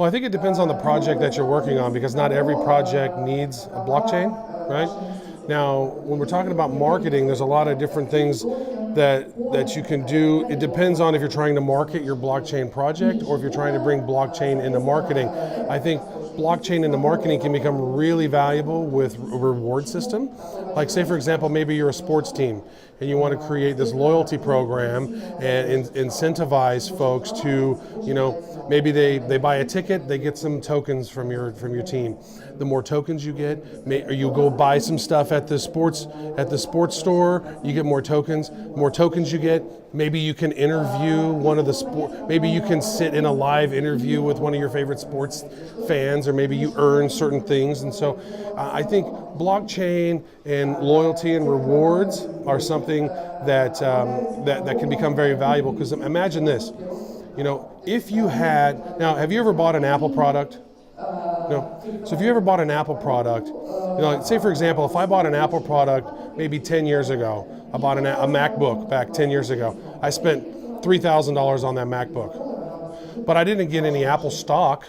Well, I think it depends on the project that you're working on, because not every project needs a blockchain, right? Now, when we're talking about marketing, there's a lot of different things that you can do. It depends on if you're trying to market your blockchain project or if you're trying to bring blockchain into marketing. I think blockchain into marketing can become really valuable with a reward system. Like, say for example, maybe you're a sports team and you want to create this loyalty program and incentivize folks to, maybe they buy a ticket, they get some tokens from your team. The more tokens you get, or you go buy some stuff at the sports store, you get more tokens. More tokens you get, maybe you can interview maybe you can sit in a live interview with one of your favorite sports fans, or maybe you earn certain things. And so I think blockchain and loyalty and rewards are something that can become very valuable. Because imagine this, if you now, have you ever bought an Apple product? No. So if you ever bought an Apple product, say for example, if I bought an Apple product maybe 10 years ago, I bought a MacBook back 10 years ago. I spent $3,000 on that MacBook, but I didn't get any Apple stock.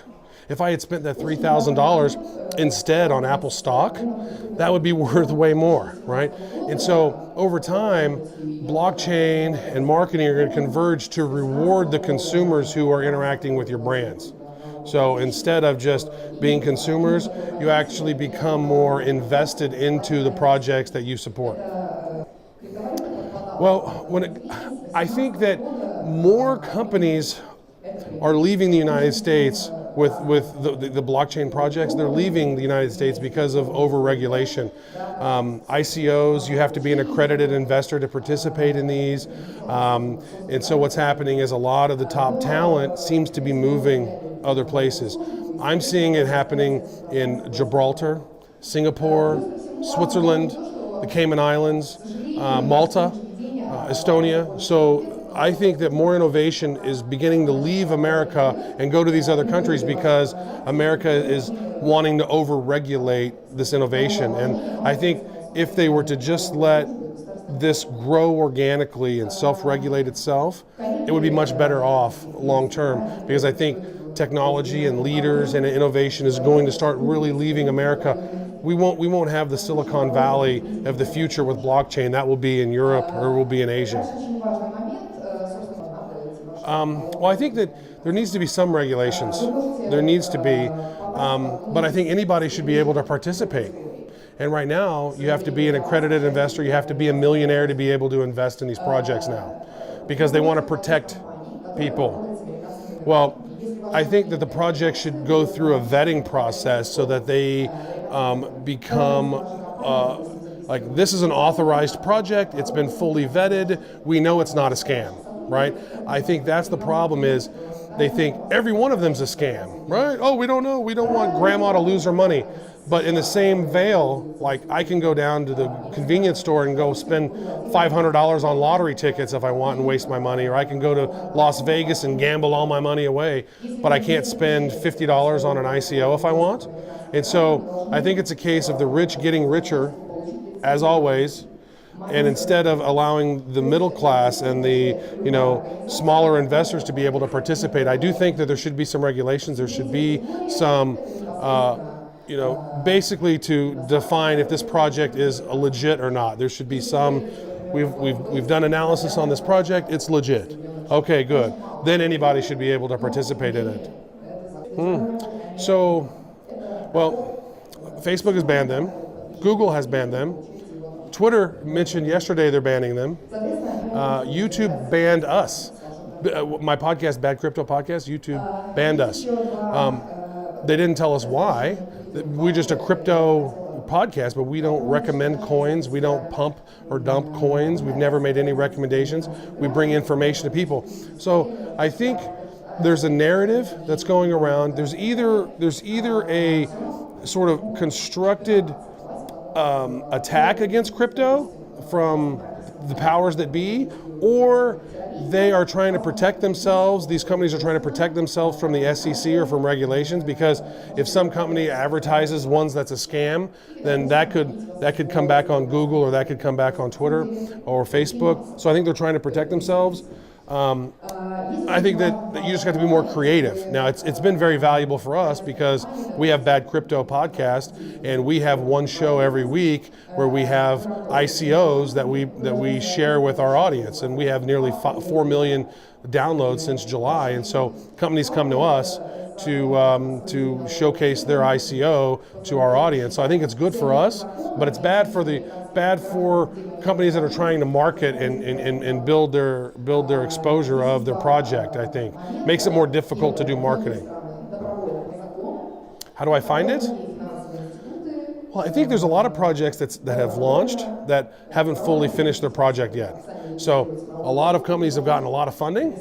If I had spent that $3,000 instead on Apple stock, that would be worth way more, right? And so over time, blockchain and marketing are going to converge to reward the consumers who are interacting with your brands. So instead of just being consumers, you actually become more invested into the projects that you support. Well, I think that more companies are leaving the United States with the blockchain projects. They're leaving the United States because of over-regulation. ICOs, you have to be an accredited investor to participate in these. And so what's happening is a lot of the top talent seems to be moving other places. I'm seeing it happening in Gibraltar, Singapore, Switzerland, the Cayman Islands, Malta, Estonia. So I think that more innovation is beginning to leave America and go to these other countries because America is wanting to over-regulate this innovation. And I think if they were to just let this grow organically and self-regulate itself, it would be much better off long term, because I think technology and leaders and innovation is going to start really leaving America. We won't have the Silicon Valley of the future with blockchain. That will be in Europe or will be in Asia. Well, I think that there needs to be some regulations. There needs to be, but I think anybody should be able to participate. And right now, you have to be an accredited investor. You have to be a millionaire to be able to invest in these projects now, because they want to protect people. Well, I think that the project should go through a vetting process so that they become like, this is an authorized project. It's been fully vetted. We know it's not a scam, right? I think that's the problem, is they think every one of them's a scam, right? Oh, we don't know. We don't want grandma to lose her money. But in the same veil, like, I can go down to the convenience store and go spend $500 on lottery tickets if I want and waste my money, or I can go to Las Vegas and gamble all my money away, but I can't spend $50 on an ICO if I want. And so I think it's a case of the rich getting richer, as always, and instead of allowing the middle class and the smaller investors to be able to participate, I do think that there should be some regulations. There should be some basically to define if this project is legit or not. There should be some, we've done analysis on this project, it's legit. Okay, good. Then anybody should be able to participate in it. So, well, Facebook has banned them. Google has banned them. Twitter mentioned yesterday they're banning them. YouTube banned us. My podcast, Bad Crypto Podcast, YouTube banned us. They didn't tell us why. We're just a crypto podcast, but we don't recommend coins. We don't pump or dump coins. We've never made any recommendations. We bring information to people. So I think there's a narrative that's going around. There's either a sort of constructed attack against crypto from the powers that be, or they are trying to protect themselves. These companies are trying to protect themselves from the SEC or from regulations, because if some company advertises ones that's a scam, then that could come back on Google, or that could come back on Twitter or Facebook. So I think they're trying to protect themselves. I think that you just have to be more creative. Now, it's been very valuable for us because we have Bad Crypto podcast, and we have one show every week where we have ICOs that we share with our audience, and we have nearly 4 million downloads since July, and so companies come to us to showcase their ICO to our audience. So I think it's good for us, but it's bad for companies that are trying to market and build their exposure of their project. I think makes it more difficult to do marketing. How do I find it? Well, I think there's a lot of projects that have launched that haven't fully finished their project yet. So a lot of companies have gotten a lot of funding,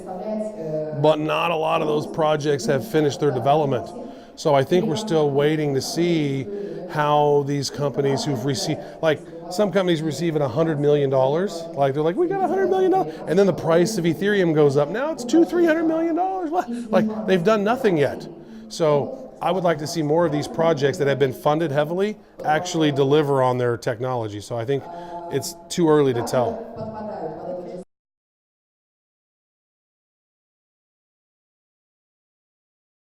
but not a lot of those projects have finished their development. So I think we're still waiting to see how these companies who've received, like some companies receiving $100 million, like they're like, we got $100 million, and then the price of Ethereum goes up. Now it's $200-300 million. Like they've done nothing yet. So I would like to see more of these projects that have been funded heavily actually deliver on their technology. So I think it's too early to tell.